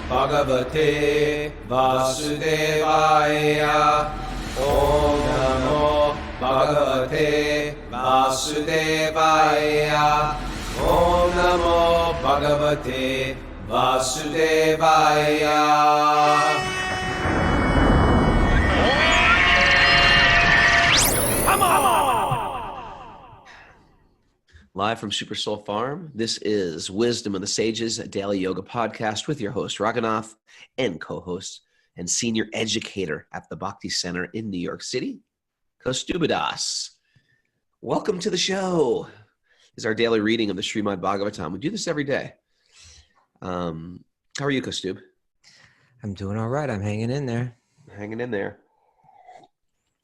Bhagavate Vasudevaya. Om Namo Bhagavate Vasudevaya. Om Namo Bhagavate Vasudevaya. Live from Super Soul Farm, this is Wisdom of the Sages, a daily yoga podcast with your host, Raghunath, and co-host and senior educator at the Bhakti Center in New York City, Kaustubha. Welcome to the show. This is our daily reading of the Srimad Bhagavatam. We do this every day. How are you, Kaustubha? I'm doing all right. I'm hanging in there. Hanging in there.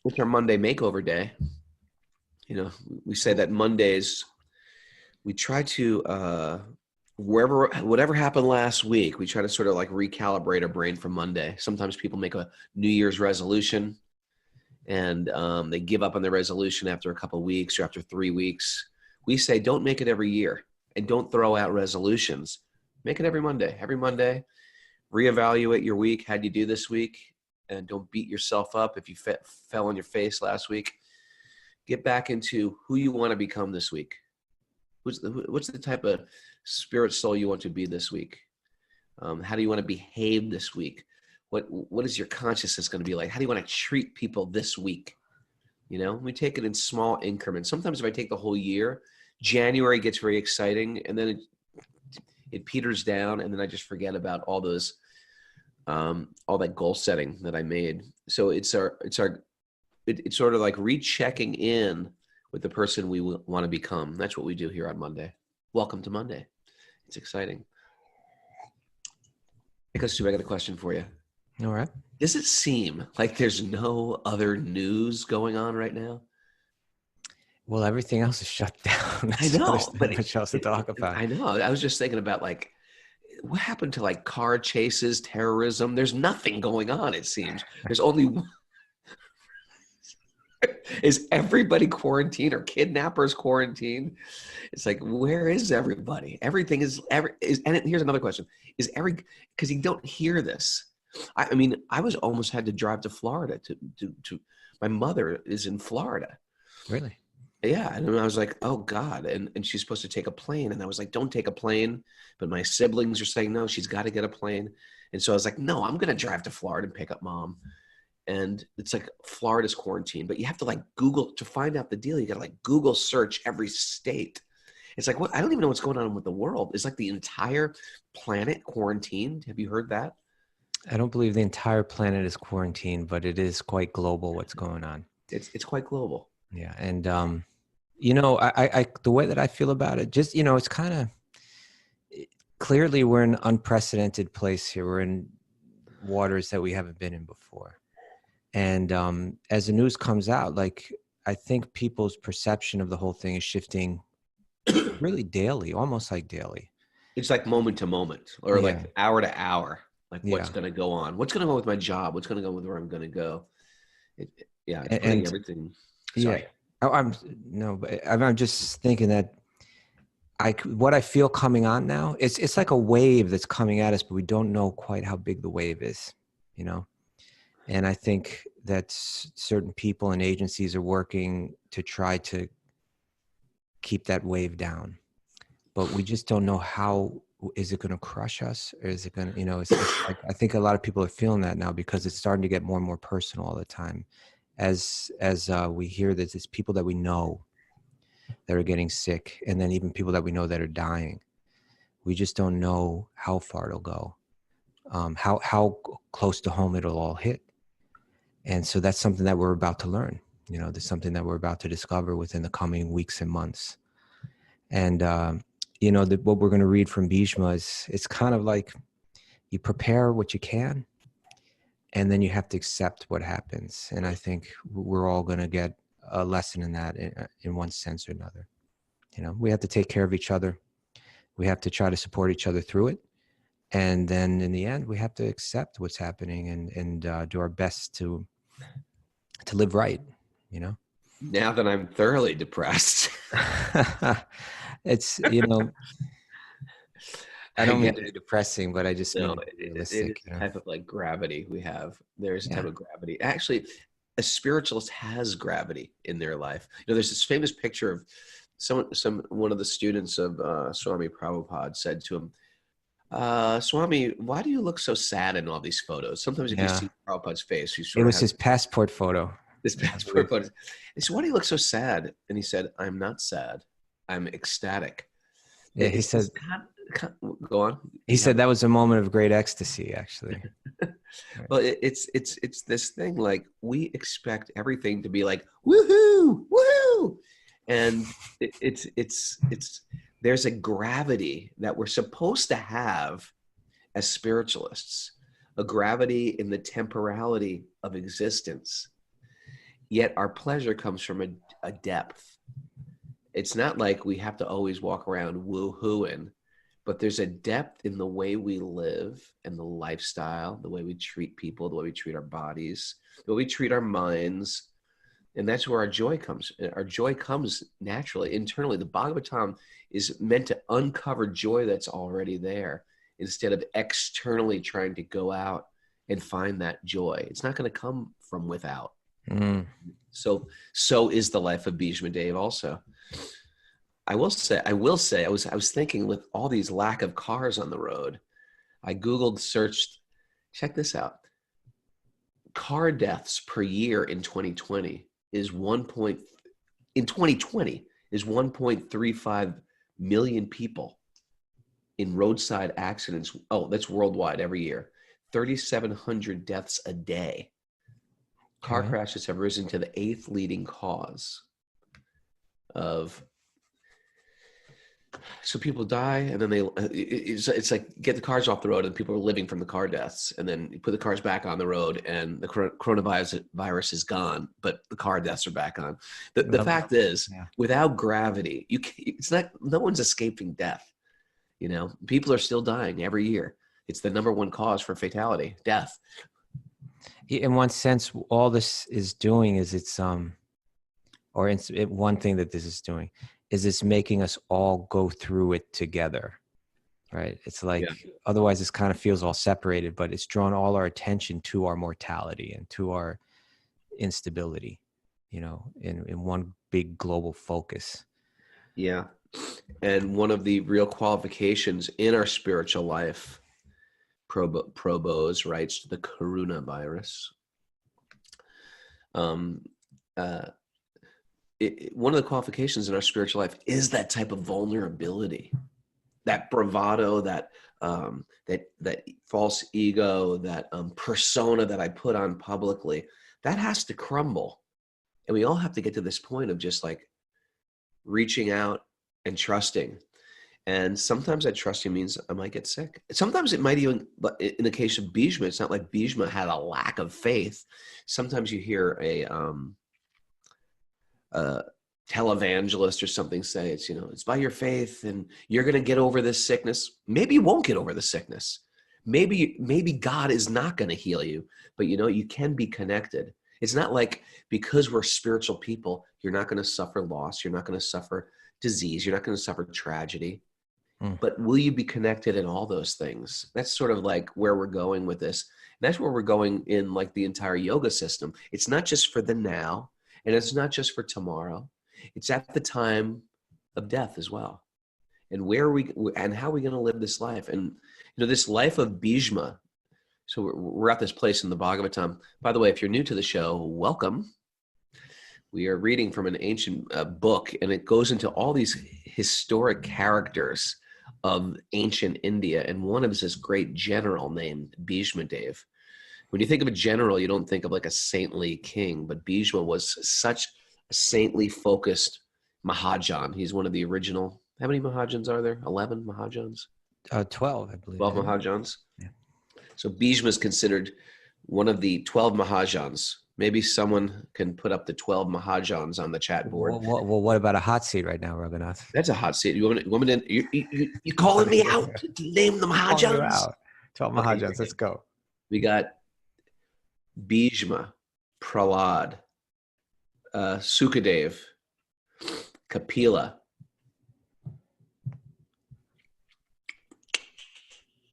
It's our Monday makeover day. You know, we say that Mondays, we try to, whatever happened last week, we try to sort of like recalibrate our brain for Monday. Sometimes people make a New Year's resolution and they give up on their resolution after a couple of weeks or after 3 weeks. We say, don't make it every year and don't throw out resolutions. Make it every Monday. Every Monday, reevaluate your week. How'd you do this week? And don't beat yourself up if you fell on your face last week. Get back into who you want to become this week. What's the type of spirit soul you want to be this week? How do you want to behave this week? What is your consciousness going to be like? How do you want to treat people this week? You know, we take it in small increments. Sometimes if I take the whole year, January gets very exciting, and then it peters down, and then I just forget about all those, all that goal setting that I made. So it's sort of like rechecking in with the person we want to become. That's what we do here on Monday. Welcome to Monday. It's exciting. Because I got a question for you. All right. Does it seem like there's no other news going on right now? Well, everything else is shut down. I know, but much else to talk about. I know. I was just thinking about like, what happened to like car chases, terrorism? There's nothing going on, it seems. There's only one. Is everybody quarantined or kidnappers quarantined? It's like, where is everybody? Everything is and here's another question. Because you don't hear this. I mean, I almost had to drive to Florida to my mother is in Florida. Really? Yeah. And I was like, oh God. And she's supposed to take a plane. And I was like, don't take a plane. But my siblings are saying, no, she's got to get a plane. And so I was like, no, I'm going to drive to Florida and pick up mom. And it's like Florida's quarantine, but you have to like Google to find out the deal. You got to like Google search every state. It's like, what? I don't even know what's going on with the world. It's like the entire planet quarantined. Have you heard that? I don't believe the entire planet is quarantined, but it is quite global what's going on. It's quite global. Yeah. And, you know, I the way that I feel about it, just, you know, it's kind of clearly we're in an unprecedented place here. We're in waters that we haven't been in before. And as the news comes out, like, I think people's perception of the whole thing is shifting really daily, almost like daily. It's like moment to moment or like hour to hour, like what's going to go on, what's going to go with my job, what's going to go with where I'm going to go. It's putting everything. Sorry. Yeah, I'm just thinking that what I feel coming on now, it's like a wave that's coming at us, but we don't know quite how big the wave is, you know? And I think that certain people and agencies are working to try to keep that wave down. But we just don't know how, is it going to crush us? Or is it going to, you know, it's like, I think a lot of people are feeling that now because it's starting to get more and more personal all the time. As we hear that there's people that we know that are getting sick, and then even people that we know that are dying. We just don't know how far it'll go, how close to home it'll all hit. And so that's something that we're about to learn. You know, there's something that we're about to discover within the coming weeks and months. And, you know, what we're going to read from Bhishma is, it's kind of like you prepare what you can, and then you have to accept what happens. And I think we're all going to get a lesson in that in one sense or another. You know, we have to take care of each other. We have to try to support each other through it. And then in the end, we have to accept what's happening and do our best to live right, you know? Now that I'm thoroughly depressed. It's, you know. I don't mean get to be it. depressing, but I just mean No, to be it is realistic. a type of like gravity we have. There's a type Yeah. of gravity. Actually, a spiritualist has gravity in their life. There's this famous picture of one of the students of Swami Prabhupada said to him, Swami, why do you look so sad in all these photos? Sometimes if you Yeah. see Prabhupada's face, you It sort of was have his passport photo. this I passport believe. photo. He said, why do you look so sad? And he said, I'm not sad. I'm ecstatic. Yeah, he It's this said go on. he You have said that was a moment of great ecstasy, actually. Right. well, it's this thing like we expect everything to be like woohoo, woohoo, and it's there's a gravity that we're supposed to have as spiritualists, a gravity in the temporality of existence. Yet our pleasure comes from a depth. It's not like we have to always walk around woo-hooing, but there's a depth in the way we live and the lifestyle, the way we treat people, the way we treat our bodies, the way we treat our minds. And that's where our joy comes. Our joy comes naturally, internally. The Bhagavatam is meant to uncover joy that's already there instead of externally trying to go out and find that joy. It's not going to come from without. Mm. So is the life of Bhishma Dev also. I will say, I was thinking with all these lack of cars on the road, I Googled, searched, check this out. Car deaths per year in 2020 is 1.35 million people in roadside accidents. Oh, that's worldwide every year. 3,700 deaths a day. Car Okay. crashes have risen to the 8th leading cause of. So people die, and then it's like get the cars off the road, and people are living from the car deaths, and then you put the cars back on the road, and the coronavirus is gone, but the car deaths are back on. The Well, fact is, yeah. without gravity, it's not. No one's escaping death. People are still dying every year. It's the number one cause for fatality, death. In one sense, all this is doing is one thing that this is doing is it's making us all go through it together, right? It's like, otherwise this kind of feels all separated, but it's drawn all our attention to our mortality and to our instability, in one big global focus. Yeah. And one of the real qualifications in our spiritual life, Probos writes, the coronavirus. One of the qualifications in our spiritual life is that type of vulnerability, that bravado, that false ego, that persona that I put on publicly, that has to crumble. And we all have to get to this point of just like reaching out and trusting. And sometimes that trusting means I might get sick. Sometimes it might even, but in the case of Bhishma, it's not like Bhishma had a lack of faith. Sometimes you hear a televangelist or something say it's by your faith and you're going to get over this sickness. Maybe you won't get over the sickness. Maybe God is not going to heal you, but you can be connected. It's not like because we're spiritual people, you're not going to suffer loss. You're not going to suffer disease. You're not going to suffer tragedy. But will you be connected in all those things? That's sort of like where we're going with this. And that's where we're going in like the entire yoga system. It's not just for the now, and it's not just for tomorrow. It's at the time of death as well. And how are we going to live this life? And this life of Bhishma. So we're at this place in the Bhagavatam. By the way, if you're new to the show, welcome. We are reading from an ancient book, and it goes into all these historic characters of ancient India. And one of them is this great general named Bhishma Dev. When you think of a general, you don't think of like a saintly king, but Bhishma was such a saintly focused Mahajan. He's one of the original. How many Mahajans are there? 11 Mahajans? 12, I believe. 12 Mahajans? Yeah. So Bhishma is considered one of the 12 Mahajans. Maybe someone can put up the 12 Mahajans on the chat board. Well, what about a hot seat right now, Raghunath? That's a hot seat. You want me to, you calling me out to name the Mahajans? 12 Mahajans, let's go. We got Bhishma, Prahlad, Sukadev, Kapila,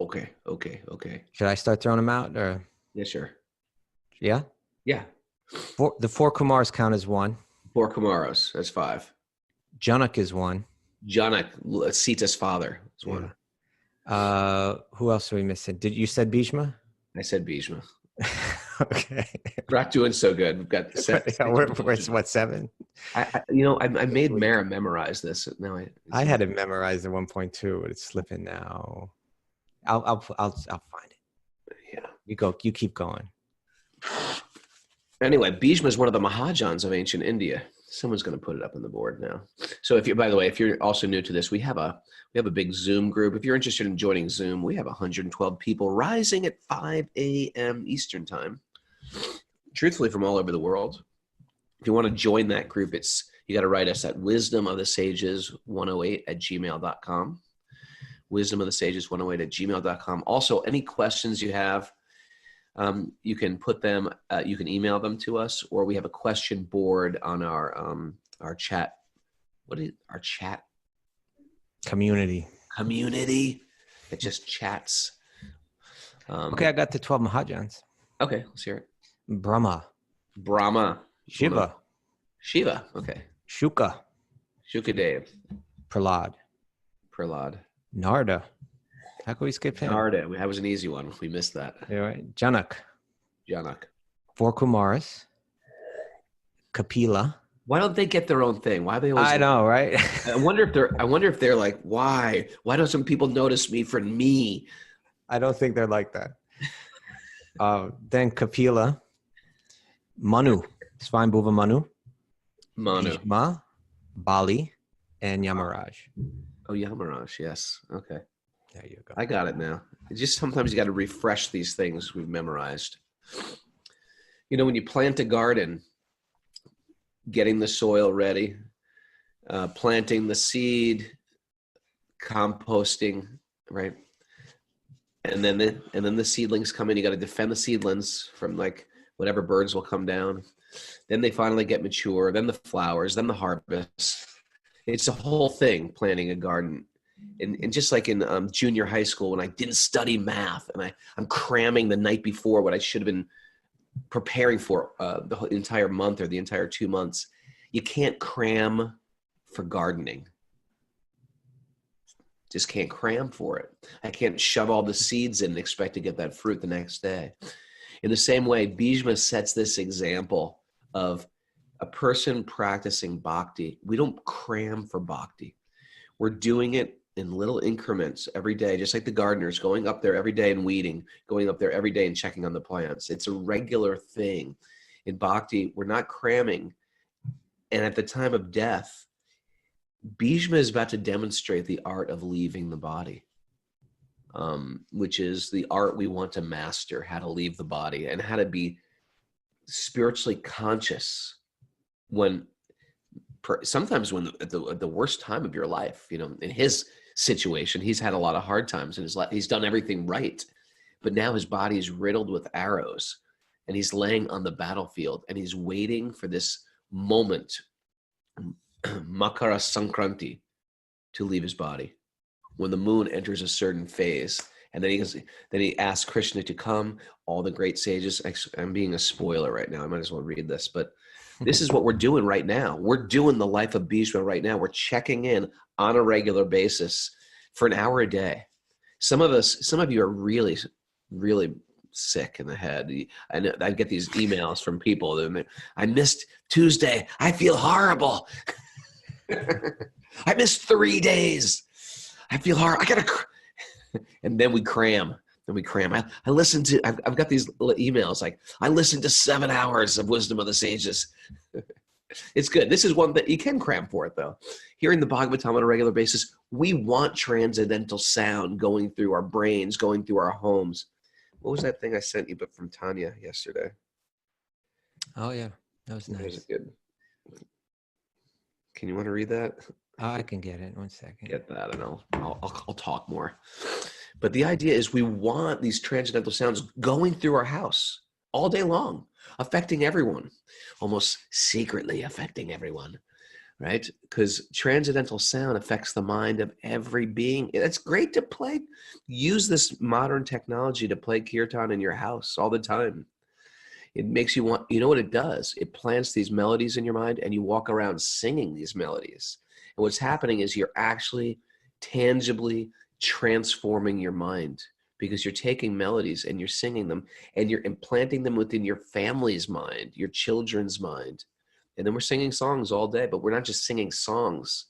Okay. Should I start throwing them out or? Yeah, sure. Yeah. Yeah. The 4 Kumars count as 1. 4 Kumaros. That's 5. Janak is 1. Janak, Sita's father, is 1. Who else are we missing? Did you said Bhishma? I said Bhishma. Okay. We're not doing so good. We've got 6. Where's what, 7? I made Mara memorize this. Now I had it memorized at 1.2, but it's slipping now. I'll find it. Yeah. You keep going. Anyway, Bhishma is one of the Mahajanas of ancient India. Someone's going to put it up on the board now. So by the way, if you're also new to this, we have a big Zoom group. If you're interested in joining Zoom, we have 112 people rising at 5 a.m. Eastern time, truthfully from all over the world. If you want to join that group, you got to write us at wisdomofthesages108@gmail.com. Wisdomofthesages108@gmail.com. Also, any questions you have, you can put them, you can email them to us, or we have a question board on our chat. Our chat? Community. It just chats. Okay, I got the 12 Mahajanas. Okay, let's hear it. Brahma. Shiva. Okay. Shukadev. Prahlad. Narda. How can we skip him? Narda. That was an easy one. We missed that. All right. Janak. 4 Kumaras. Kapila. Why don't they get their own thing? Why are they always? I know, right? I wonder if they're like, why? Why don't some people notice me for me? I don't think they're like that. Then Kapila. Manu. Svayambhuva Manu. Bhishma, Bali, and Yamaraj. Oh, Yamaraj. Yes. Okay. There you go. I got it now. Just sometimes you got to refresh these things we've memorized. When you plant a garden, getting the soil ready, planting the seed, composting, right? And then the seedlings come in. You got to defend the seedlings from like whatever birds will come down. Then they finally get mature. Then the flowers. Then the harvest. It's a whole thing, planting a garden. And just like in junior high school, when I didn't study math and I'm cramming the night before what I should have been preparing for the entire month or the entire 2 months, you can't cram for gardening. Just can't cram for it. I can't shove all the seeds in and expect to get that fruit the next day. In the same way, Bhishma sets this example of a person practicing bhakti. We don't cram for bhakti. We're doing it in little increments every day, just like the gardeners going up there every day and weeding, going up there every day and checking on the plants. It's a regular thing. In bhakti, we're not cramming. And at the time of death, Bhishma is about to demonstrate the art of leaving the body, which is the art we want to master, how to leave the body and how to be spiritually conscious sometimes when at the worst time of your life. In his situation, he's had a lot of hard times in his life. He's done everything right, but now his body is riddled with arrows and he's laying on the battlefield and he's waiting for this moment, Makara Sankranti, to leave his body when the moon enters a certain phase. And then he asks Krishna to come, all the great sages. I'm being a spoiler right now. I might as well read this, but this is what we're doing right now. We're doing the life of Bhishma right now. We're checking in on a regular basis for an hour a day. Some of you are really, really sick in the head. I get these emails from people that I missed Tuesday. I feel horrible. I missed 3 days. I feel horrible. And then we cram. I listen to, I've got these emails like, I listened to 7 hours of Wisdom of the Sages. It's good. This is one that you can cram for it though. Hearing the Bhagavatam on a regular basis, we want transcendental sound going through our brains, going through our homes. What was that thing I sent you but from Tanya yesterday? Oh yeah, that was nice. That was good. Can you want to read that? I can get it. 1 second. Get that and I'll talk more. But the idea is we want these transcendental sounds going through our house all day long, affecting everyone, almost secretly affecting everyone. right? Because transcendental sound affects the mind of every being. It's great to play. Use this modern technology to play kirtan in your house all the time. It makes you want, you know what it does? It plants these melodies in your mind and you walk around singing these melodies. And what's happening is you're actually tangibly transforming your mind, because you're taking melodies and you're singing them and you're implanting them within your family's mind, your children's mind. And then we're singing songs all day, but we're not just singing songs.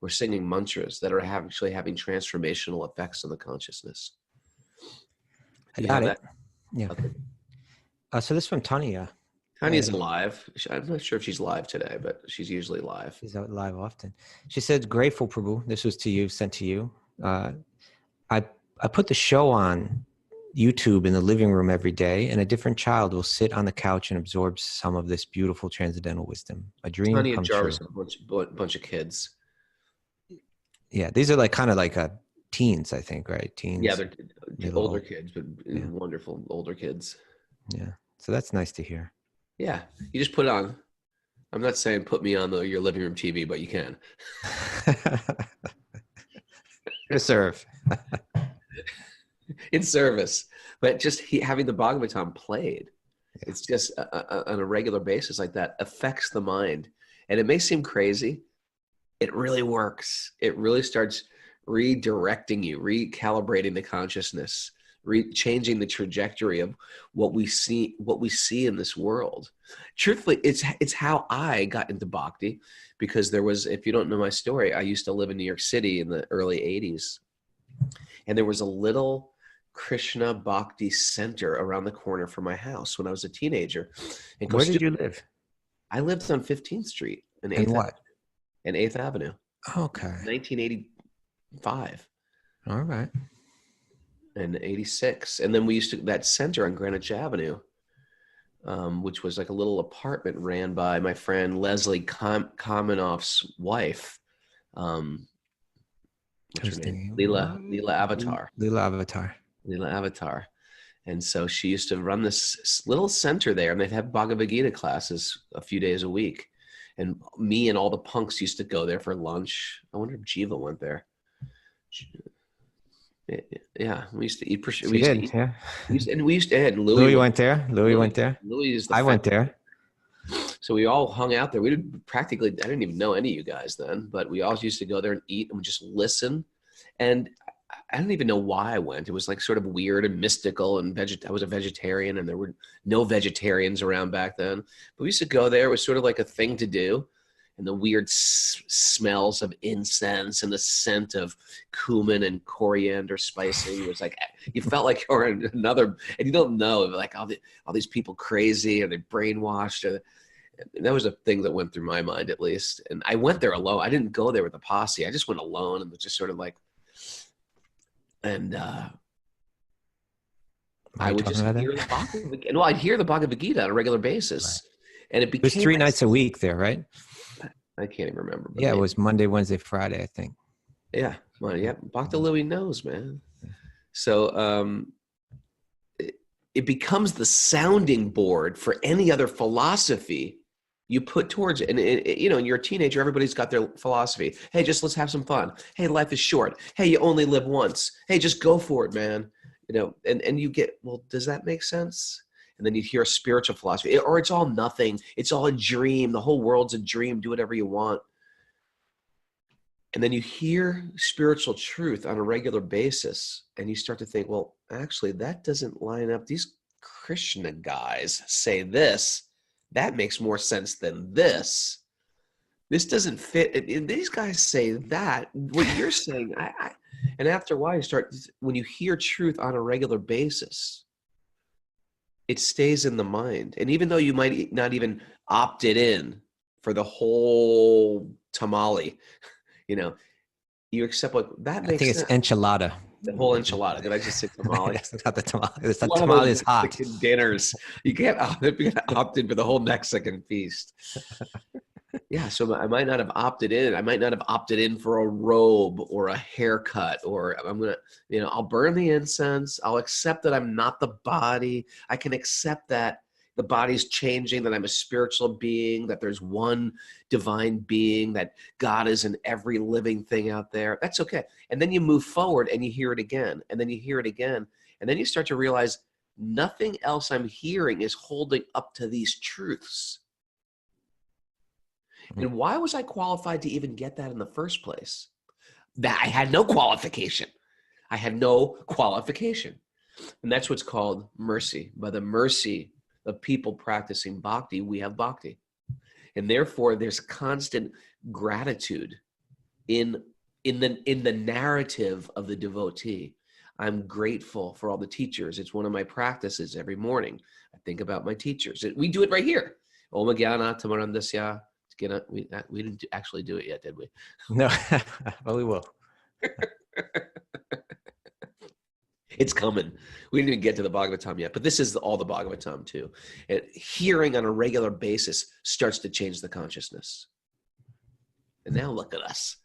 We're singing mantras that are actually having transformational effects on the consciousness. I You got have it. that? Yeah. Okay. So this from Tanya. Tanya's live. I'm not sure if she's live today, but she's usually live. She's out live often. She said, "Grateful, Prabhu. This was to you, sent to you. I put the show on YouTube in the living room every day, and a different child will sit on the couch and absorb some of this beautiful transcendental wisdom. A dream Tanya come Jarvis, true." a bunch of kids. Yeah, these are like kind of like teens, I think, right? Teens. Yeah, they're older old. kids, but Yeah. wonderful older kids. Yeah, so that's nice to hear. Yeah, you just put it on. I'm not saying put me on your living room TV, but you can. To serve. In service. But just having the Bhagavatam played, it's just on a regular basis like that affects the mind. And it may seem crazy. It really works. It really starts redirecting you, recalibrating the consciousness, changing the trajectory of what we see in this world. Truthfully, it's how I got into bhakti, because there was, if you don't know my story, I used to live in New York City in the early 80s. And there was a little Krishna Bhakti center around the corner from my house when I was a teenager. And Where did you live? I lived on 15th Street and 8th And what? Avenue. And 8th Avenue. Okay. 1985 All right. and 86. And then we used to, that center on Greenwich Avenue, which was like a little apartment ran by my friend Leslie Kaminoff's wife. What's her name? Leela Avatar. Leela Avatar. And so she used to run this little center there, and they'd have Bhagavad Gita classes a few days a week. And me and all the punks used to go there for lunch. I wonder if Jiva went there. Yeah, we used to eat. And Louis went there. Louis went there. Louis is the I went there. So we all hung out there. We did practically, I didn't even know any of you guys then, but we all used to go there and eat and just listen. And I don't even know why I went. It was like sort of weird and mystical, and I was a vegetarian, and there were no vegetarians around back then. But we used to go there. It was sort of like a thing to do. And the weird smells of incense and the scent of cumin and coriander spicing was like, you felt like you were in another, and you don't know, like all these people crazy and they're brainwashed. And that was a thing that went through my mind, at least. And I went there alone. I didn't go there with a posse. I just went alone and was just sort of like, and I would just hear the Bhagavad Gita. Well, I'd hear the Bhagavad Gita on a regular basis. Right. And it became— It was 3 nights a week there, right? I can't even remember. Yeah, maybe. It was Monday, Wednesday, Friday, I think. Yeah. Well, yeah. Bhakti Louis knows, man. So it becomes the sounding board for any other philosophy you put towards it. And you know, and you're a teenager, everybody's got their philosophy. Hey, just let's have some fun. Hey, life is short. Hey, you only live once. Hey, just go for it, man. You know, and you get, well, does that make sense? And then you hear a spiritual philosophy, or it's all nothing. It's all a dream. The whole world's a dream. Do whatever you want. And then you hear spiritual truth on a regular basis, and you start to think, well, actually, that doesn't line up. These Krishna guys say this. That makes more sense than this. This doesn't fit. And these guys say that. What you're saying, and after a while, when you hear truth on a regular basis, it stays in the mind. And even though you might not even opt it in for the whole tamale, you know, you accept what that makes sense. I think it's enchilada. The whole enchilada. Did I just say tamale? It's not the tamale. It's the tamale is hot. Dinners. You can't opt in for the whole Mexican feast. Yeah, so I might not have opted in. I might not have opted in for a robe or a haircut, or I'm going to, I'll burn the incense. I'll accept that I'm not the body. I can accept that the body's changing, that I'm a spiritual being, that there's one divine being, that God is in every living thing out there. That's okay. And then you move forward and you hear it again, and then you hear it again. And then you start to realize nothing else I'm hearing is holding up to these truths. And why was I qualified to even get that in the first place? That I had no qualification. I had no qualification. And that's what's called mercy. By the mercy of people practicing bhakti, we have bhakti. And therefore, there's constant gratitude in the narrative of the devotee. I'm grateful for all the teachers. It's one of my practices every morning. I think about my teachers. We do it right here. Om Jnana Tamarandasya. We didn't actually do it yet, did we? No, well, we will. It's coming. We didn't even get to the Bhagavatam yet, but this is all the Bhagavatam too. And hearing on a regular basis starts to change the consciousness. And now look at us.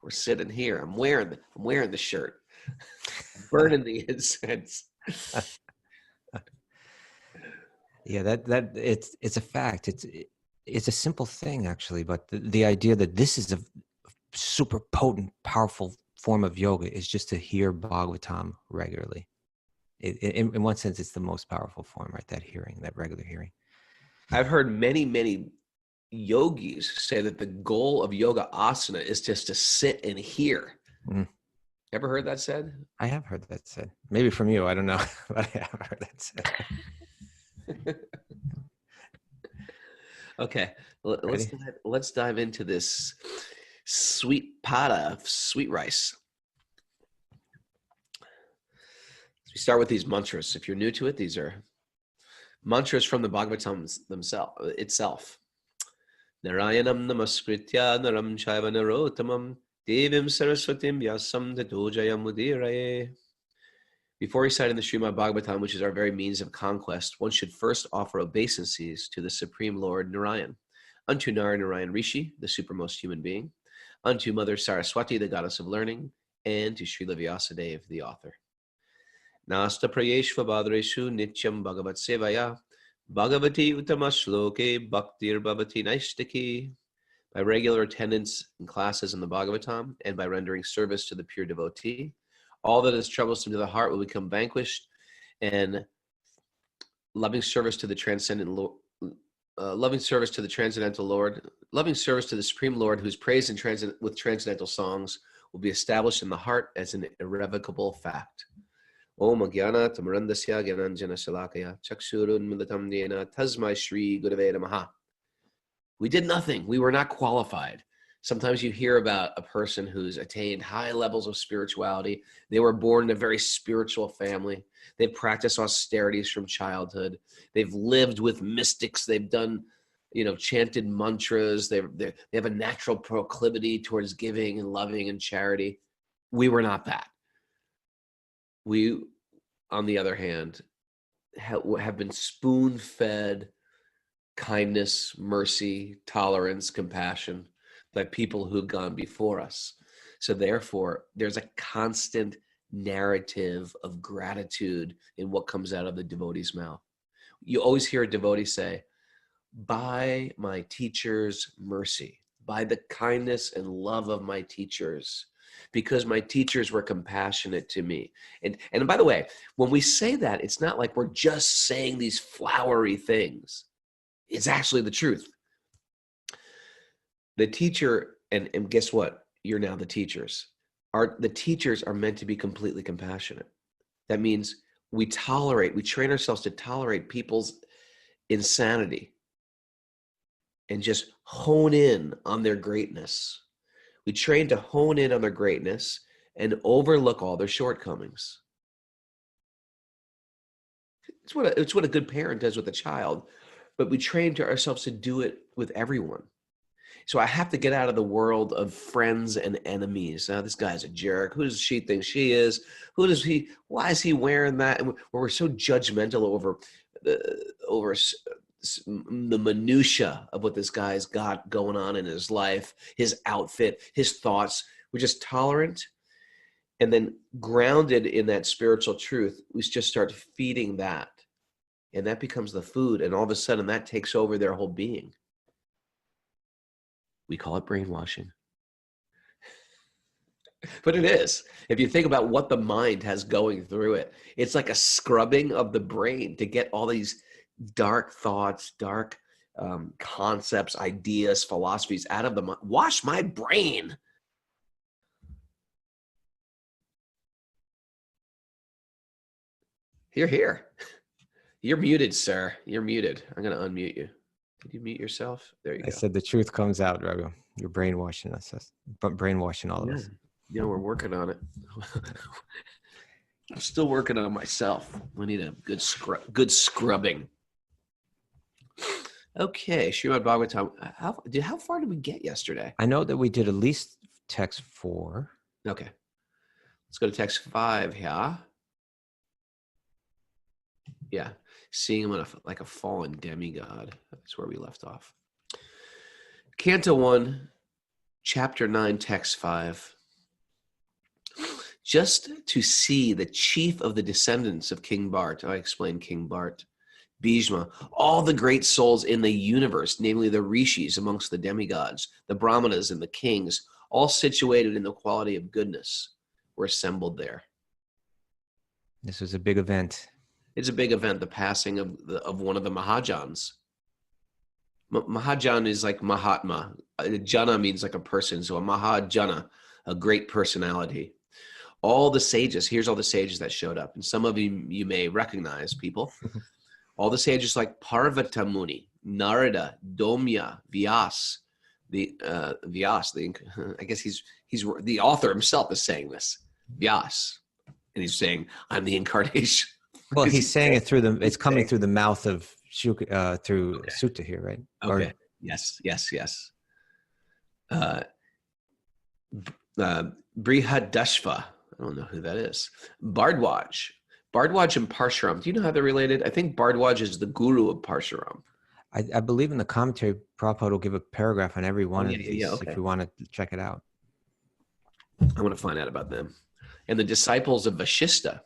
We're sitting here. I'm wearing the shirt, burning the incense. Yeah, that it's a fact. It's a simple thing actually, but the idea that this is a super potent, powerful form of yoga is just to hear Bhagavatam regularly. In one sense, it's the most powerful form, right? That hearing, that regular hearing. I've heard many yogis say that the goal of yoga asana is just to sit and hear. Ever heard that said? I have heard that said. Maybe from you, I don't know, but I have heard that said. Okay, let's dive into this sweet pada of sweet rice. So we start with these mantras. If you're new to it, these are mantras from the Bhagavatam itself. Narayanam namaskritya naram chaiva narotamam devim saraswatim vyasam tato jayamudiraye. Before reciting the Srimad Bhagavatam, which is our very means of conquest, one should first offer obeisances to the Supreme Lord Narayan, unto Narayan Rishi, the supermost human being, unto Mother Saraswati, the goddess of learning, and to Srila Vyasadeva, the author. Nasta prayeshva badreshu nityam bhagavat sevaya, bhagavati uttama shloke bhaktir bhavati naistaki. By regular attendance in classes in the Bhagavatam and by rendering service to the pure devotee, all that is troublesome to the heart will become vanquished, and loving service to the transcendental Lord, loving service to the Supreme Lord, whose praise with transcendental songs will be established in the heart as an irrevocable fact. Om Jnana Tamarandasya Gyananjana Shalakaya Chakshurun Militam Dena Tasmai Shri Gurave Namaha. We did nothing. We were not qualified. Sometimes you hear about a person who's attained high levels of spirituality. They were born in a very spiritual family. They've practiced austerities from childhood. They've lived with mystics. They've done, chanted mantras. They have a natural proclivity towards giving and loving and charity. We were not that. We, on the other hand, have been spoon-fed kindness, mercy, tolerance, compassion by people who've gone before us. So therefore, there's a constant narrative of gratitude in what comes out of the devotee's mouth. You always hear a devotee say, by my teacher's mercy, by the kindness and love of my teachers, because my teachers were compassionate to me. And by the way, when we say that, it's not like we're just saying these flowery things. It's actually the truth. The teacher, and guess what? You're now the teachers. The teachers are meant to be completely compassionate. That means we train ourselves to tolerate people's insanity and just hone in on their greatness. We train to hone in on their greatness and overlook all their shortcomings. It's what a good parent does with a child, but we train ourselves to do it with everyone. So I have to get out of the world of friends and enemies. Now, this guy's a jerk. Who does she think she is? Why is he wearing that? And we're so judgmental over the minutia of what this guy's got going on in his life, his outfit, his thoughts. We're just tolerant. And then grounded in that spiritual truth, we just start feeding that and that becomes the food, and all of a sudden that takes over their whole being. We call it brainwashing. But it is. If you think about what the mind has going through it, it's like a scrubbing of the brain to get all these dark thoughts, dark concepts, ideas, philosophies out of the mind. Wash my brain. You're here. You're muted, sir. You're muted. I'm going to unmute you. Did you mute yourself? There you go. I said the truth comes out, Raghu. You're brainwashing us, but brainwashing all of us. Yeah, we're working on it. I'm still working on myself. We need a good scrubbing. Okay, Srimad Bhagavatam. How far did we get yesterday? I know that we did at least text 4. Okay. Let's go to text 5 here. Yeah. Seeing him like a fallen demigod. That's where we left off. Canto 1, chapter 9, text 5. Just to see the chief of the descendants of King Bart, I explained King Bart, Bhishma, all the great souls in the universe, namely the rishis amongst the demigods, the brahmanas and the kings, all situated in the quality of goodness, were assembled there. This was a big event. It's a big event, the passing of one of the Mahajanas. Mahajan is like Mahatma. Jana means like a person, so a Mahajana, a great personality. All the sages, here's all the sages that showed up. And some of you may recognize people. All the sages like Parvata Muni, Narada, Domya, Vyas. I guess he's the author himself is saying this. Vyas. And he's saying, I'm the incarnation. Well, he's saying it it's coming through the mouth of through Sutta here, right? Okay. Yes. Brihadashva. I don't know who that is. Bhardwaj. Bhardwaj and Parshuram. Do you know how they're related? I think Bhardwaj is the guru of Parshuram. I believe in the commentary, Prabhupada will give a paragraph on every one of these okay. if you want to check it out. I want to find out about them. And the disciples of Vashishta,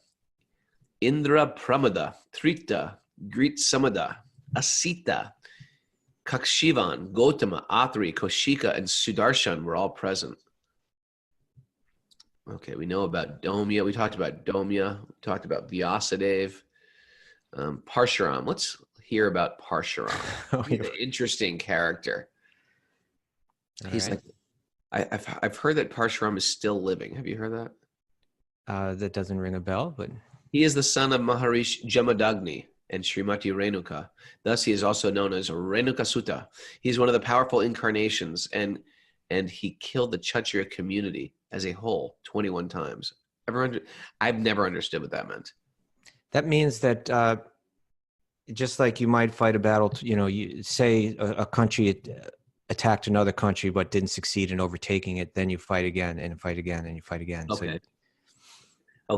Indra Pramada, Trita, Grit Samada, Asita, Kakshivan, Gotama, Athri, Koshika, and Sudarshan were all present. Okay, we know about Domya. We talked about Domya. We talked about Vyasadev. Parshuram. Let's hear about Parshuram. He's an interesting character. He's like, I've heard that Parshuram is still living. Have you heard that? That doesn't ring a bell, but he is the son of Maharishi Jamadagni and Srimati Renuka. Thus, he is also known as Renuka Sutta. He's one of the powerful incarnations, and he killed the Kshatriya community as a whole 21 times. I've never understood what that meant. That means that just like you might fight a battle, you say a country attacked another country but didn't succeed in overtaking it, then you fight again and fight again and you fight again. Okay.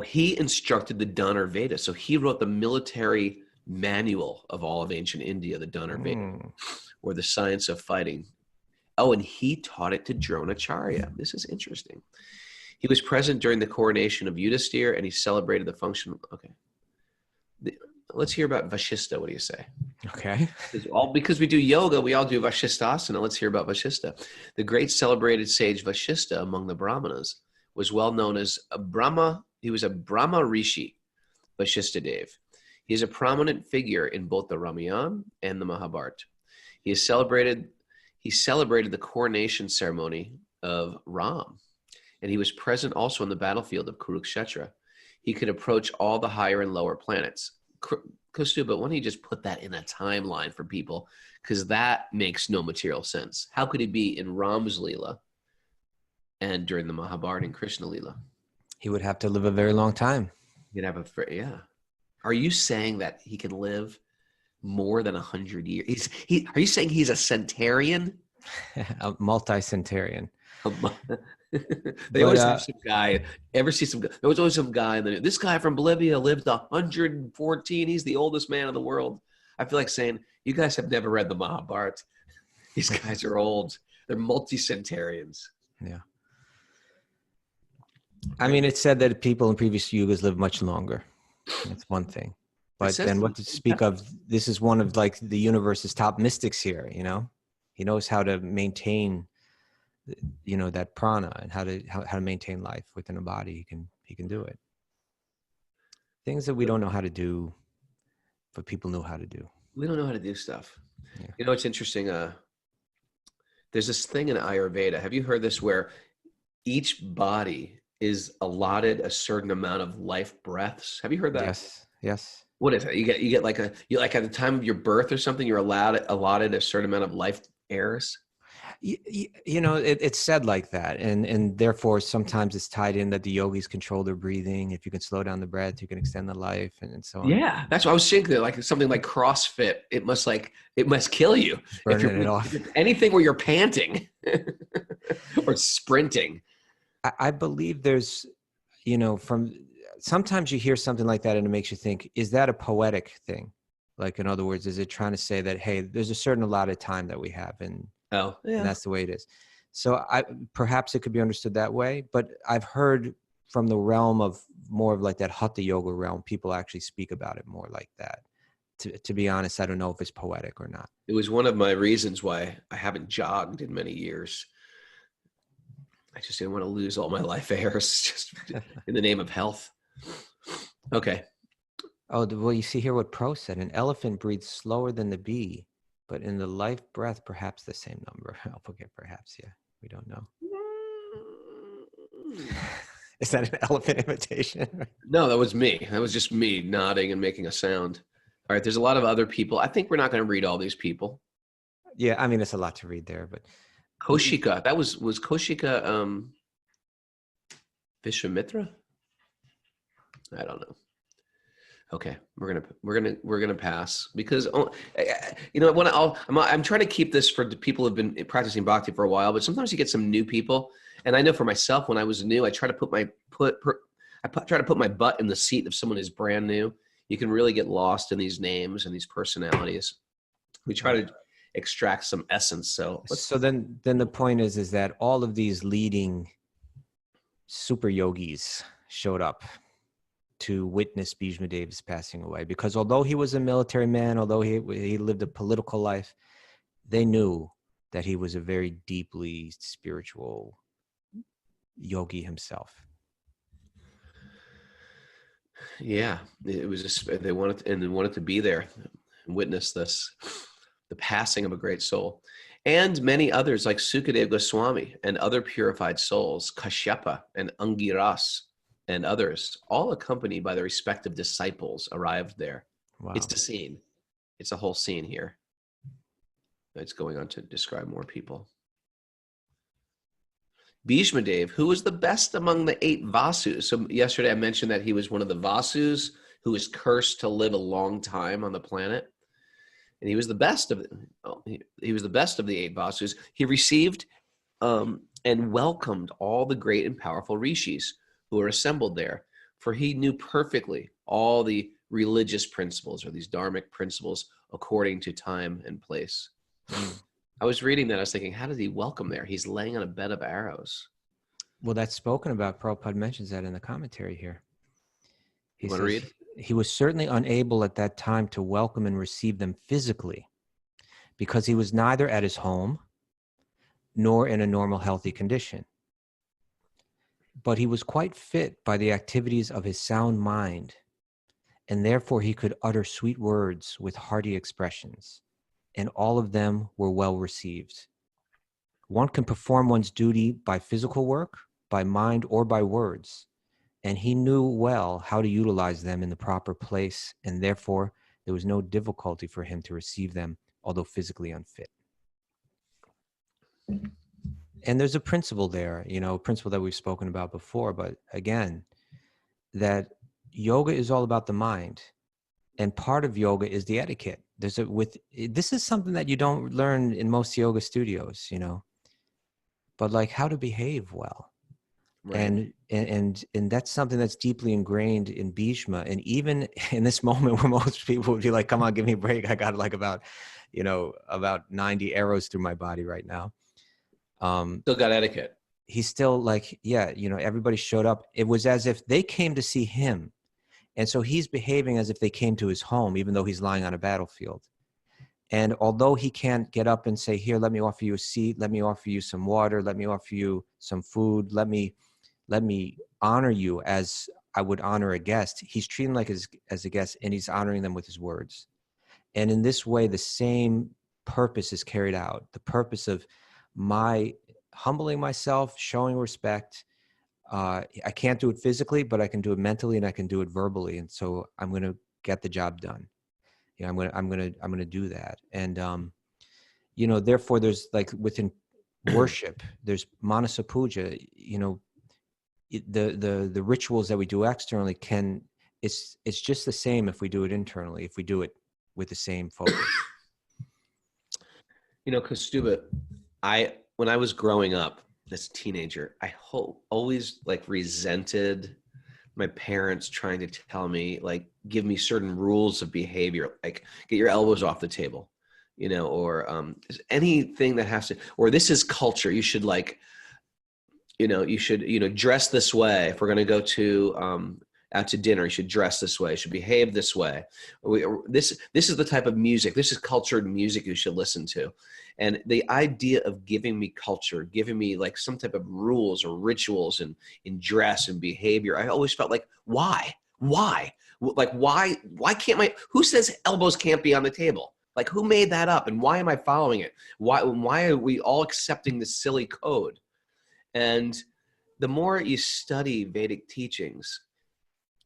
He instructed the Dhanar Veda. So he wrote the military manual of all of ancient India, the Dhanar Veda, or the science of fighting. Oh, and he taught it to Dronacharya. This is interesting. He was present during the coronation of Yudhisthira, and he celebrated the function. Okay. Let's hear about Vashishta. What do you say? Okay. Because we do yoga, we all do Vashishtasana. Let's hear about Vashishta. The great celebrated sage Vashishta among the Brahmanas was well known as a Brahma. He was a Brahma Rishi, Vashishthadev. He is a prominent figure in both the Ramayana and the Mahabharata. He celebrated the coronation ceremony of Ram, and he was present also on the battlefield of Kurukshetra. He could approach all the higher and lower planets. Kaustubha, why don't you just put that in a timeline for people? Because that makes no material sense. How could he be in Ram's Leela and during the Mahabharata and Krishna Leela? He would have to live a very long time. He'd have Are you saying that he can live more than 100 years? Are you saying he's a centurion? A multi-centurion. They always have some guy. Ever see some guy? There was always some guy. And this guy from Bolivia lived 114. He's the oldest man in the world. I feel like saying, you guys have never read the Mahabharata. These guys are old. They're multi-centurions. Yeah. I mean, it's said that people in previous yugas live much longer. That's one thing. But says then what to speak of, this is one of like the universe's top mystics here, you know? He knows how to maintain, you know, that prana, and how to maintain life within a body. He can do it. Things that we don't know how to do, but people know how to do. We don't know how to do stuff. Yeah. You know, it's interesting. There's this thing in Ayurveda. Have you heard this, where each body is allotted a certain amount of life breaths? Have you heard that? Yes. What is it? You get like at the time of your birth or something, you're allotted a certain amount of life airs. You know, it's said like that, and therefore sometimes it's tied in that the yogis control their breathing. If you can slow down the breath, you can extend the life, and so on. Yeah, that's what I was thinking. Like something like CrossFit, it must kill you if Burning it off. if anything where you're panting or sprinting. I believe there's, you know, sometimes you hear something like that and it makes you think, is that a poetic thing? Like, in other words, is it trying to say that, hey, there's a certain allotted time that we have, and that's the way it is. So perhaps it could be understood that way, but I've heard from the realm of more of like that Hatha yoga realm, people actually speak about it more like that. To be honest, I don't know if it's poetic or not. It was one of my reasons why I haven't jogged in many years. I just didn't want to lose all my life airs just in the name of health. Okay. Oh, well, you see here what Pro said. An elephant breathes slower than the bee, but in the life breath, perhaps the same number. I'll forget perhaps, yeah. We don't know. Is that an elephant imitation? No, that was me. That was just me nodding and making a sound. All right, there's a lot of other people. I think we're not going to read all these people. Yeah, I mean, it's a lot to read there, but... Kaushika, that was Kaushika Vishwamitra? I don't know. Okay, we're gonna pass, because you know, I'm trying to keep this for the people who've been practicing bhakti for a while, but sometimes you get some new people, and I know for myself, when I was new, I try to put my butt in the seat of someone who's brand new. You can really get lost in these names and these personalities. We try to extract some essence. So then the point is that all of these leading super yogis showed up to witness Bhishma Dev's passing away, because although he was a military man, although he lived a political life, they knew that he was a very deeply spiritual yogi himself. Yeah, it was just, they wanted to be there and witness this, the passing of a great soul. And many others like Sukadeva Goswami and other purified souls, Kashyapa and Angiras and others, all accompanied by their respective disciples, arrived there. Wow. It's a scene. It's a whole scene here. It's going on to describe more people. Bhishma Dev, who was the best among the 8 Vasus. So yesterday I mentioned that he was one of the Vasus who was cursed to live a long time on the planet. And he was the best of the 8 Vasus. He received and welcomed all the great and powerful rishis who were assembled there, for he knew perfectly all the religious principles, or these dharmic principles, according to time and place. I was reading that, I was thinking, how did he welcome there? He's laying on a bed of arrows. Well, that's spoken about. Prabhupada mentions that in the commentary here. You want to read? He was certainly unable at that time to welcome and receive them physically, because he was neither at his home nor in a normal, healthy condition. But he was quite fit by the activities of his sound mind, and therefore he could utter sweet words with hearty expressions, and all of them were well received. One can perform one's duty by physical work, by mind, or by words, and he knew well how to utilize them in the proper place, and therefore there was no difficulty for him to receive them, although physically unfit. And there's a principle there, you know, a principle that we've spoken about before, but again, that yoga is all about the mind, and part of yoga is the etiquette. This is something that you don't learn in most yoga studios, you know, but like how to behave well. Right. And that's something that's deeply ingrained in Bhishma. And even in this moment where most people would be like, come on, give me a break. I got like about 90 arrows through my body right now. Still got etiquette. He's still like, yeah, you know, everybody showed up. It was as if they came to see him, And so he's behaving as if they came to his home, even though he's lying on a battlefield. And although he can't get up and say, here, let me offer you a seat, let me offer you some water, let me offer you some food, let me honor you as I would honor a guest, he's treating like as a guest, and he's honoring them with his words. And in this way, the same purpose is carried out. The purpose of my humbling myself, showing respect. I can't do it physically, but I can do it mentally and I can do it verbally. And so I'm going to get the job done. You know, I'm going to do that. And, you know, therefore there's like within worship, there's manasa puja, you know, the rituals that we do externally it's just the same if we do it internally, if we do it with the same focus. You know, Kaustubha, when I was growing up as a teenager, I always like resented my parents trying to tell me, like, give me certain rules of behavior, like get your elbows off the table, you know, or anything that has to, or this is culture. You should like, you should, dress this way. If we're going to go to out to dinner, you should dress this way. You should behave this way. This is the type of music. This is cultured music you should listen to. And the idea of giving me culture, giving me like some type of rules or rituals in dress and behavior, I always felt like, why? Like, why can't who says elbows can't be on the table? Like, who made that up? And why am I following it? Why are we all accepting this silly code? And the more you study Vedic teachings,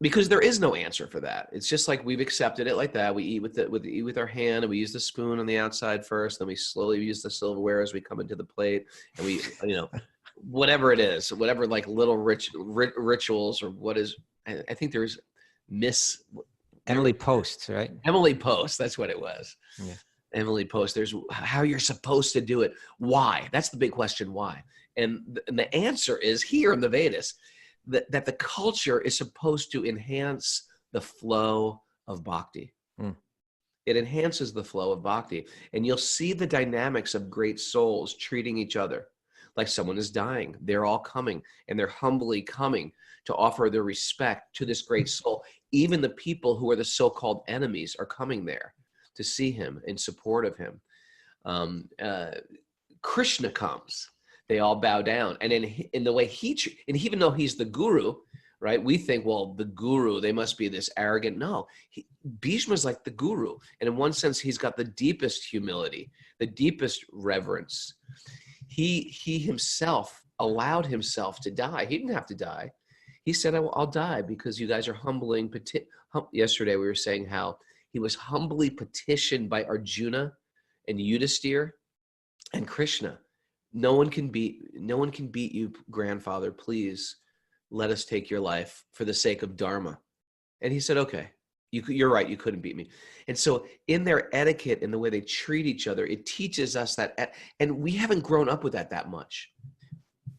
because there is no answer for that. It's just like we've accepted it like that. We eat with our hand, and we use the spoon on the outside first. Then we slowly use the silverware as we come into the plate, and we, whatever it is, whatever like little rituals or what is. I think there's Emily Post, right? Emily Post. That's what it was. Yeah. Emily Post. There's how you're supposed to do it. Why? That's the big question. Why? And the answer is here in the Vedas. That the culture is supposed to enhance the flow of bhakti. It enhances the flow of bhakti. And you'll see the dynamics of great souls treating each other like someone is dying. They're all coming, and they're humbly coming to offer their respect to this great soul. Even the people who are the so-called enemies are coming there to see him in support of him. Krishna comes. They all bow down. And in the way and even though he's the guru, right? We think, well, the guru, they must be this arrogant. No, Bhishma's like the guru. And in one sense, he's got the deepest humility, the deepest reverence. He himself allowed himself to die. He didn't have to die. He said, I'll die because you guys are humbling. Yesterday, we were saying how he was humbly petitioned by Arjuna and Yudhisthira and Krishna. No one can beat you, grandfather. Please let us take your life for the sake of Dharma. And he said, okay, you're right. You couldn't beat me. And so in their etiquette and the way they treat each other, it teaches us that, and we haven't grown up with that much.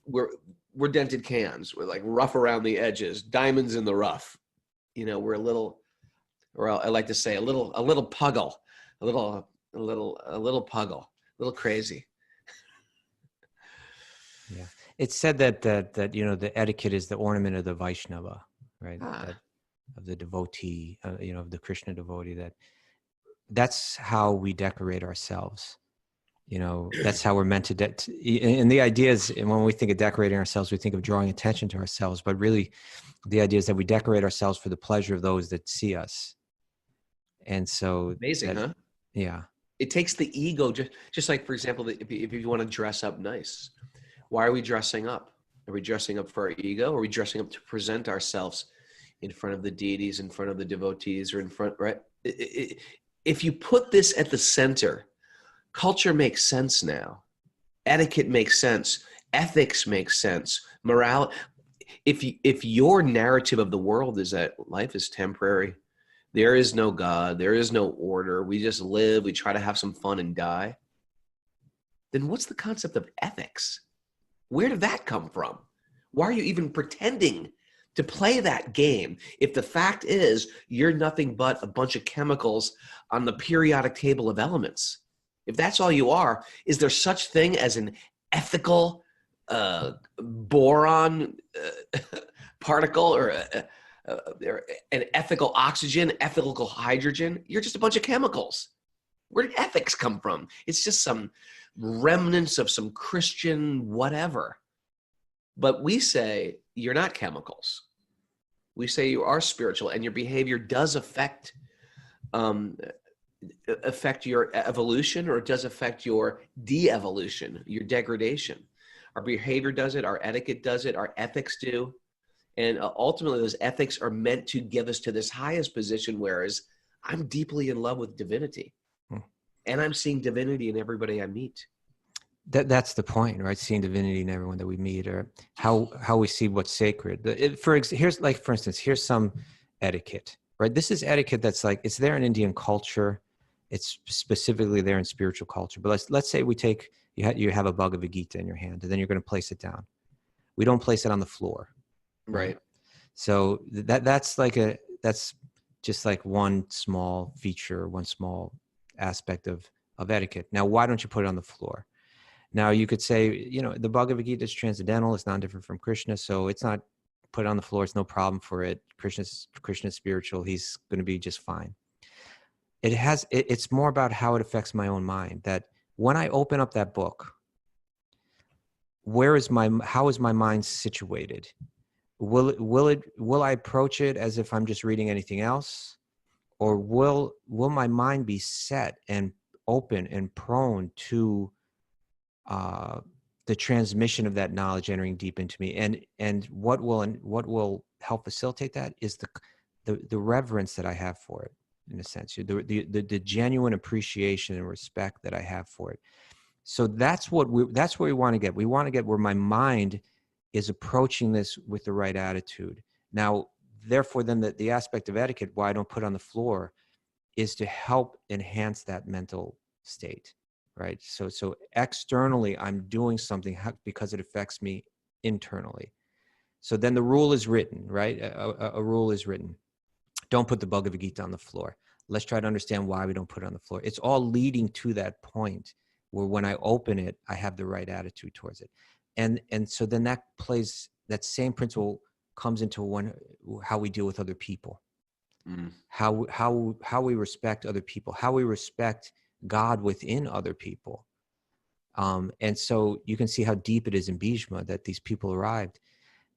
We're dented cans. We're like rough around the edges, diamonds in the rough. We're a little, or I like to say a little puggle, a little puggle, a little crazy. Yeah, it's said that the etiquette is the ornament of the Vaishnava, right? Of the devotee, of the Krishna devotee. That's how we decorate ourselves. That's how we're meant to. And the idea is, and when we think of decorating ourselves, we think of drawing attention to ourselves. But really, the idea is that we decorate ourselves for the pleasure of those that see us. And so, amazing, huh? Yeah. It takes the ego, just like, for example, if you want to dress up nice. Why are we dressing up? Are we dressing up for our ego? Or are we dressing up to present ourselves in front of the deities, in front of the devotees, or in front, right? If you put this at the center, culture makes sense now. Etiquette makes sense. Ethics makes sense. Morality. If your narrative of the world is that life is temporary, there is no God, there is no order, we just live, we try to have some fun and die, then what's the concept of ethics? Where did that come from? Why are you even pretending to play that game if the fact is you're nothing but a bunch of chemicals on the periodic table of elements? If that's all you are, is there such thing as an ethical boron particle or an ethical oxygen, ethical hydrogen. You're just a bunch of chemicals. Where did ethics come from? It's just some remnants of some Christian whatever. But we say you're not chemicals. We say you are spiritual, and your behavior does affect your evolution, or it does affect your de-evolution, your degradation. Our behavior does it, our etiquette does it, our ethics do. And ultimately, those ethics are meant to give us to this highest position, whereas I'm deeply in love with divinity. And I'm seeing divinity in everybody I meet. That's the point, right? Seeing divinity in everyone that we meet, or how we see what's sacred. For instance, here's some etiquette, right? This is etiquette that's like, it's there in Indian culture. It's specifically there in spiritual culture. But let's say we take, you have a Bhagavad Gita in your hand, and then you're going to place it down. We don't place it on the floor. Right. So that's just like one small feature, one small aspect of etiquette. Now, why don't you put it on the floor? Now, you could say, the Bhagavad Gita is transcendental. It's not different from Krishna. So it's not put on the floor. It's no problem for it. Krishna's spiritual. He's going to be just fine. It's more about how it affects my own mind, that when I open up that book, how is my mind situated? Will I approach it as if I'm just reading anything else? Or will my mind be set and open and prone to the transmission of that knowledge entering deep into me? And what will help facilitate that is the reverence that I have for it, in a sense, the genuine appreciation and respect that I have for it. So that's where we want to get. We want to get where my mind is approaching this with the right attitude. Now, therefore, then the aspect of etiquette, why I don't put on the floor, is to help enhance that mental state, right? So externally, I'm doing something because it affects me internally. So then the rule is written, right? A rule is written. Don't put the Bhagavad Gita on the floor. Let's try to understand why we don't put it on the floor. It's all leading to that point where when I open it, I have the right attitude towards it. And so then that same principle comes into how we deal with other people, how we respect other people, how we respect God within other people. And so you can see how deep it is in Bhishma that these people arrived,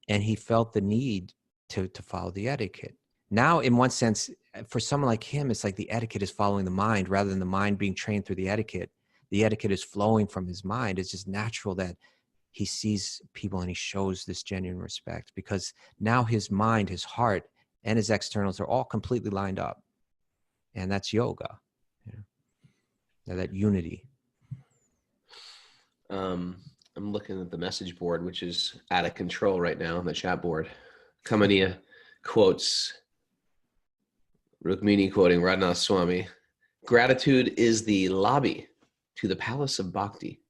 and he felt the need to follow the etiquette. Now, in one sense, for someone like him, it's like the etiquette is following the mind rather than the mind being trained through the etiquette. The etiquette is flowing from his mind. It's just natural that he sees people and he shows this genuine respect, because now his mind, his heart, and his externals are all completely lined up. And that's yoga, that unity. I'm looking at the message board, which is out of control right now on the chat board. Kamaniya quotes, Rukmini quoting Raghunath Swami, "Gratitude is the lobby to the palace of bhakti,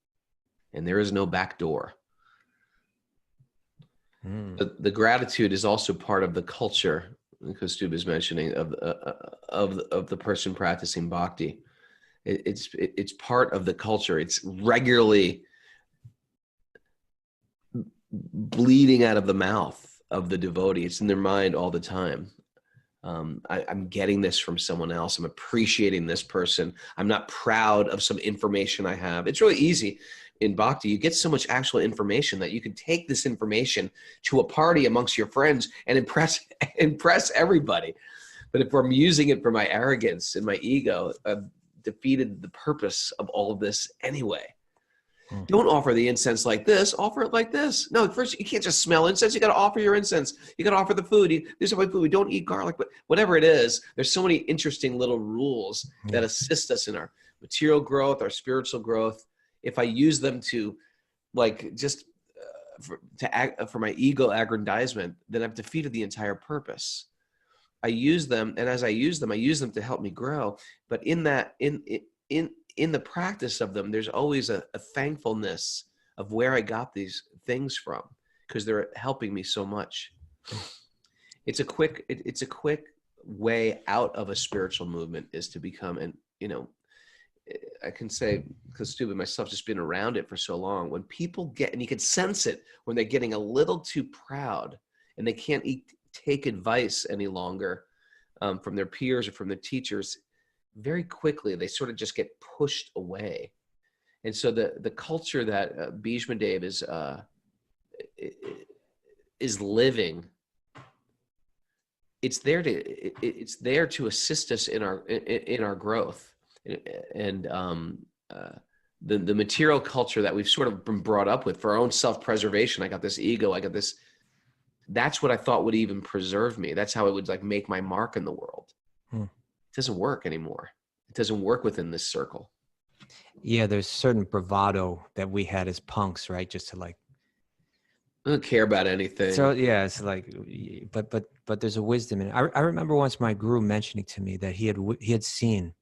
and there is no back door." The gratitude is also part of the culture, Kaustubha is mentioning, of the person practicing bhakti. It's part of the culture. It's regularly bleeding out of the mouth of the devotee. It's in their mind all the time. I'm getting this from someone else. I'm appreciating this person. I'm not proud of some information I have. It's really easy in bhakti. You get so much actual information that you can take this information to a party amongst your friends and impress everybody. But if I'm using it for my arrogance and my ego, I've defeated the purpose of all of this anyway. Don't offer the incense like this. Offer it like this. No, first, you can't just smell incense. You got to offer your incense. You got to offer the food. There's food. We don't eat garlic, but whatever it is, there's so many interesting little rules that assist us in our material growth, our spiritual growth. If I use them to, for my ego aggrandizement, then I've defeated the entire purpose. I use them, and as I use them to help me grow. But in the practice of them, there's always a thankfulness of where I got these things from, because they're helping me so much. It's a quick way out of a spiritual movement is to become, I can say, Kaustubha, myself, just been around it for so long. When people and you can sense it when they're getting a little too proud and they can't take advice any longer from their peers or from their teachers, very quickly they sort of just get pushed away. And so the culture that Bhishmadev is living, it's there to assist us in our growth. And the material culture that we've sort of been brought up with for our own self-preservation, I got this ego, I got this, that's what I thought would even preserve me. That's how it would like make my mark in the world. It doesn't work anymore. It doesn't work within this circle. Yeah, there's certain bravado that we had as punks, right? Just to like, I don't care about anything. so yeah, it's like, but there's a wisdom in it. I remember once my guru mentioning to me that he had seen,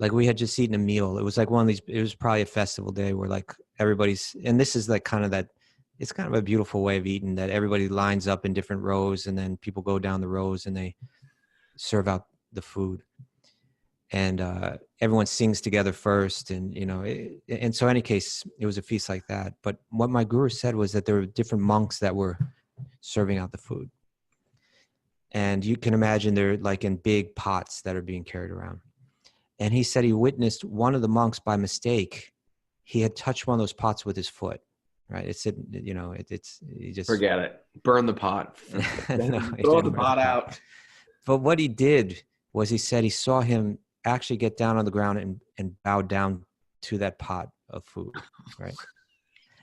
like we had just eaten a meal. It was like one of these, it was probably a festival day where like everybody's, and this is like kind of that, it's kind of a beautiful way of eating, that everybody lines up in different rows and then people go down the rows and they serve out the food. And everyone sings together first, and and so in any case, it was a feast like that. But what my guru said was that there were different monks that were serving out the food, and you can imagine they're like in big pots that are being carried around. And he said he witnessed one of the monks by mistake. He had touched one of those pots with his foot. Right? It said, he just forget it. Burn the pot. No, Throw the pot out. But what he did was he said he saw him actually get down on the ground and bow down to that pot of food, right?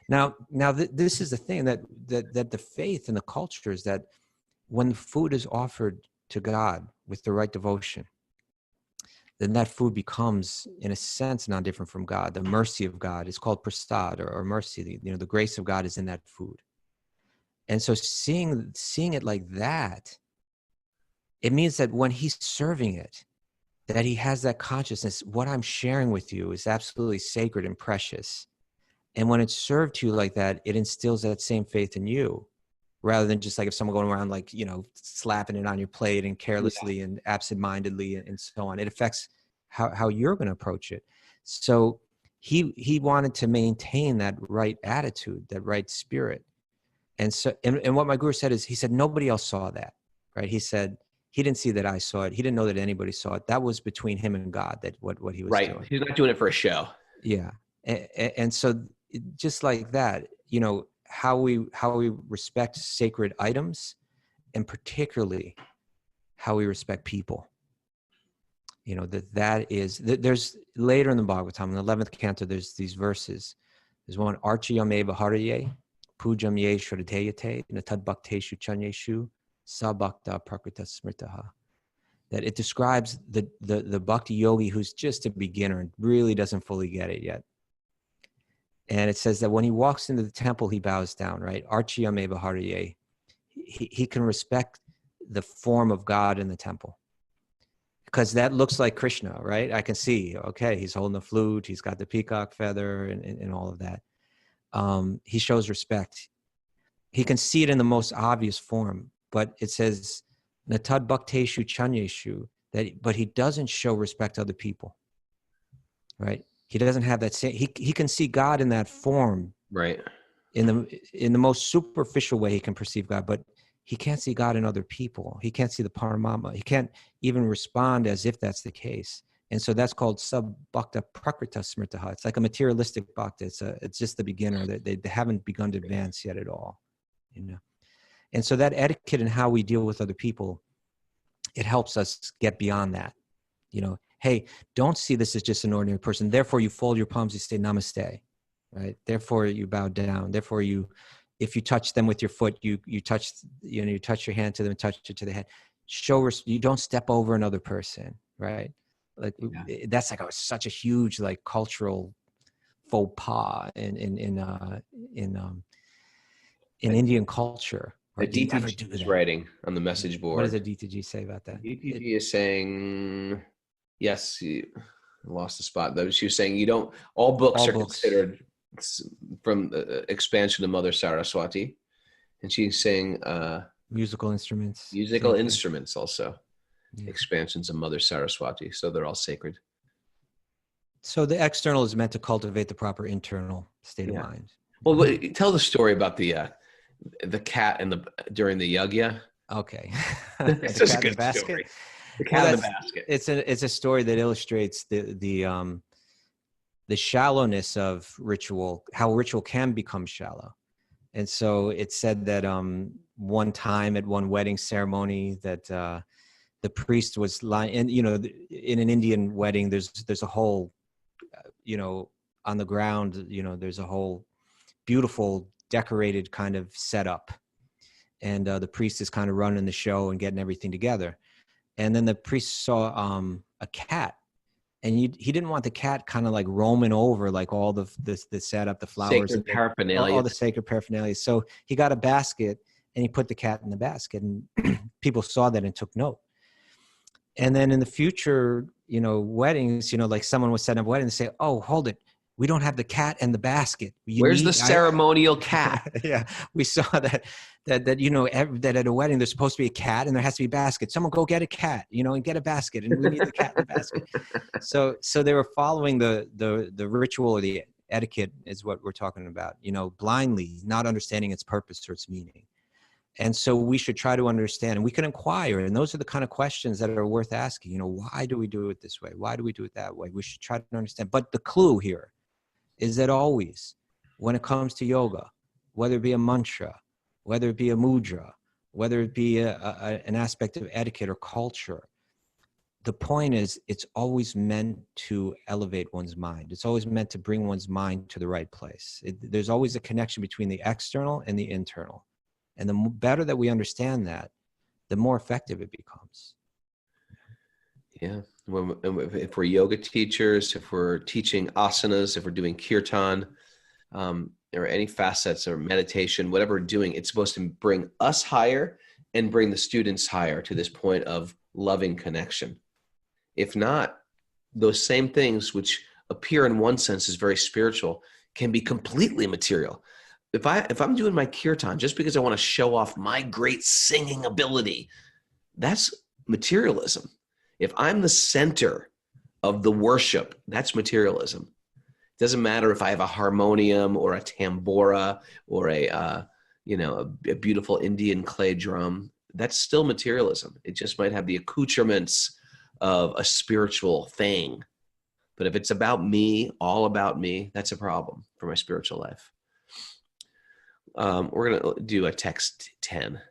Now this is the thing that the faith and the culture is that when the food is offered to God with the right devotion, then that food becomes, in a sense, not different from God. The mercy of God is called prasad or mercy. The grace of God is in that food. And so seeing it like that, it means that when he's serving it, that he has that consciousness, what I'm sharing with you is absolutely sacred and precious. And when it's served to you like that, it instills that same faith in you, rather than just like if someone going around like, slapping it on your plate and carelessly and absentmindedly and so on. It affects how you're going to approach it. So he wanted to maintain that right attitude, that right spirit. And so, and what my guru said is, he said, nobody else saw that, right? He said, he didn't see that I saw it. He didn't know that anybody saw it. That was between him and God, that what he was doing. He's not doing it for a show. Yeah. And so just like that, how we respect sacred items, and particularly how we respect people. There's later in the Bhagavatam, in the 11th canto, there's these verses. There's one, Archiyam eva hariye, pujam ye shradeyate, natad bhakteshu chanyeshu, sabhakta prakrita smritaha. That it describes the Bhakti-yogi who's just a beginner and really doesn't fully get it yet. And it says that when he walks into the temple, he bows down, right? Archiyam eva hariye. He can respect the form of God in the temple, because that looks like Krishna, right? I can see, okay, he's holding the flute, he's got the peacock feather and all of that. He shows respect. He can see it in the most obvious form, but it says, Natad bhakteshu chanyeshu, but he doesn't show respect to other people, right? He doesn't have that same, he can see God in that form, right? In the most superficial way he can perceive God, but he can't see God in other people. He can't see the paramama. He can't even respond as if that's the case. And so that's called sub-bhakta prakrita smritaha. It's like a materialistic bhakta. It's just the beginner. They haven't begun to advance yet at all, And so that etiquette and how we deal with other people, it helps us get beyond that. Hey, don't see this as just an ordinary person. Therefore, you fold your palms, you say namaste, right? Therefore, you bow down. Therefore, if you touch them with your foot, you touch your hand to them and touch it to the head. You don't step over another person, right? Like that's like such a huge like cultural faux pas in Indian culture. Right? DTG is writing on the message board. What does a DTG say about that? DTG is saying, yes, you lost the spot. Though she was saying all books are considered from expansion of Mother Saraswati, and she's saying musical instruments. Musical instruments also. Yeah. Expansions of Mother Saraswati, so they're all sacred. So the external is meant to cultivate the proper internal state of mind. Well, tell the story about the cat during the yagya. Okay. It's The just a cat in the good basket. story. The Well, cat in the basket. it's a story that illustrates the shallowness of ritual, how ritual can become shallow. And so it said that one time at one wedding ceremony that the priest was lying, and in an Indian wedding, there's a whole, on the ground, there's a whole beautiful decorated kind of setup, and the priest is kind of running the show and getting everything together. And then the priest saw a cat, and he didn't want the cat kind of like roaming over like all the setup, the flowers, Sacred and paraphernalia. all the sacred paraphernalia. So he got a basket and he put the cat in the basket, and people saw that and took note. And then in the future, weddings, like someone was setting up a wedding and say, "Oh, hold it. We don't have the cat and the basket. Where's the ceremonial cat?" Yeah, we saw that at a wedding there's supposed to be a cat and there has to be a basket. Someone go get a cat, and get a basket, and we need the cat in the basket. So they were following the ritual or the etiquette is what we're talking about. Blindly, not understanding its purpose or its meaning. And so we should try to understand, and we can inquire. And those are the kind of questions that are worth asking. Why do we do it this way? Why do we do it that way? We should try to understand. But the clue here is that always, when it comes to yoga, whether it be a mantra, whether it be a mudra, whether it be an aspect of etiquette or culture, the point is it's always meant to elevate one's mind. It's always meant to bring one's mind to the right place. There's always a connection between the external and the internal. And the better that we understand that, the more effective it becomes. Yeah. If we're yoga teachers, if we're teaching asanas, if we're doing kirtan, or any facets or meditation, whatever we're doing, it's supposed to bring us higher and bring the students higher to this point of loving connection. If not, those same things which appear in one sense as very spiritual can be completely material. If I'm doing my kirtan just because I want to show off my great singing ability, that's materialism. If I'm the center of the worship, that's materialism. It doesn't matter if I have a harmonium or a tambura or a beautiful Indian clay drum. That's still materialism. It just might have the accoutrements of a spiritual thing. But if it's about me, all about me, that's a problem for my spiritual life. We're going to do a text 10.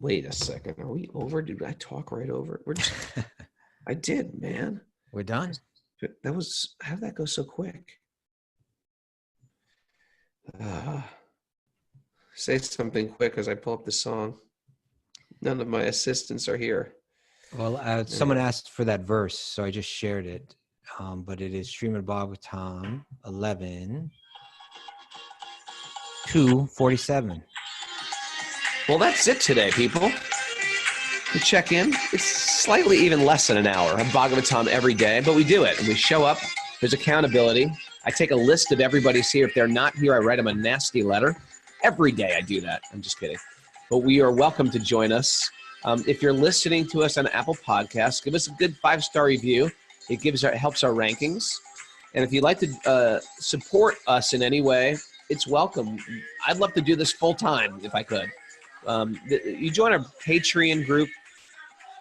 Wait a second. Are we over? Did I talk right over it? I did, man. We're done. How did that go so quick? Say something quick as I pull up the song. None of my assistants are here. Well, someone asked for that verse, so I just shared it. But it is Srimad Bhagavatam 11:247. Well, that's it today, people. We check in. It's slightly even less than an hour of Bhagavatam every day, but we do it. And we show up. There's accountability. I take a list of everybody's here. If they're not here, I write them a nasty letter. Every day I do that. I'm just kidding. But we are welcome to join us. If you're listening to us on Apple Podcasts, give us a good 5-star review. It helps our rankings. And if you'd like to support us in any way, it's welcome. I'd love to do this full time if I could. You join our Patreon group,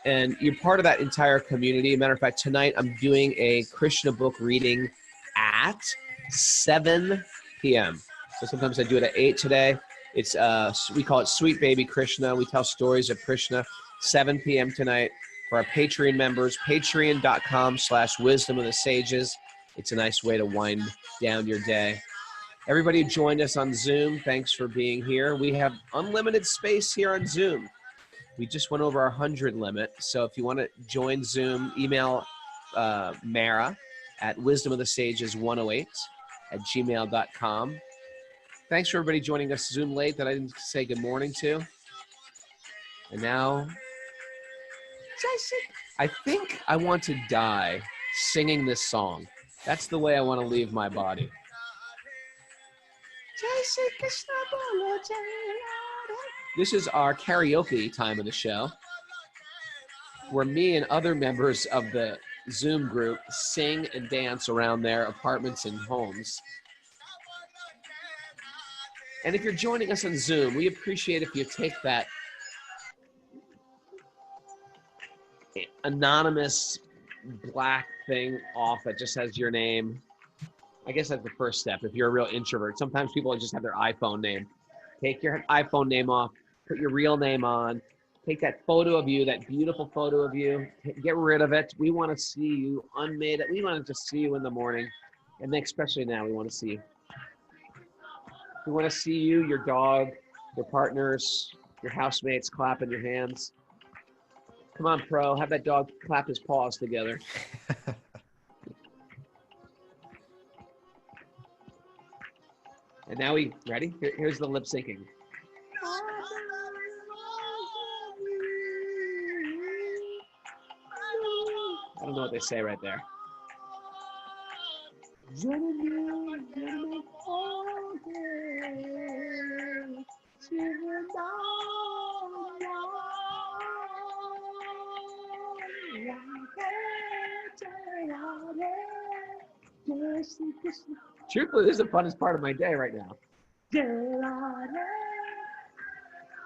and you're part of that entire community. Matter of fact, tonight I'm doing a Krishna book reading at 7 p.m. So sometimes I do it at 8 today. It's we call it Sweet Baby Krishna. We tell stories of Krishna. 7 p.m. tonight for our Patreon members. Patreon.com/Wisdom of the Sages. It's a nice way to wind down your day. Everybody who joined us on Zoom, thanks for being here. We have unlimited space here on Zoom. We just went over our 100 limit. So if you want to join Zoom, email Mara at wisdomofthesages108@gmail.com. Thanks for everybody joining us Zoom late that I didn't say good morning to. And now, I think I want to die singing this song. That's the way I want to leave my body. This is our karaoke time of the show, where me and other members of the Zoom group sing and dance around their apartments and homes. And if you're joining us on Zoom, we appreciate if you take that anonymous black thing off that just has your name. I guess that's the first step. If you're a real introvert, sometimes people just have their iPhone name. Take your iPhone name off, put your real name on, take that photo of you, that beautiful photo of you, get rid of it. We want to see you unmade. We want to just see you in the morning. And then especially now, we want to see you. We want to see you, your dog, your partners, your housemates clapping your hands. Come on, pro, have that dog clap his paws together. And now we, ready? Here's the lip syncing. I don't know what they say right there. Truthfully, this is the funnest part of my day right now.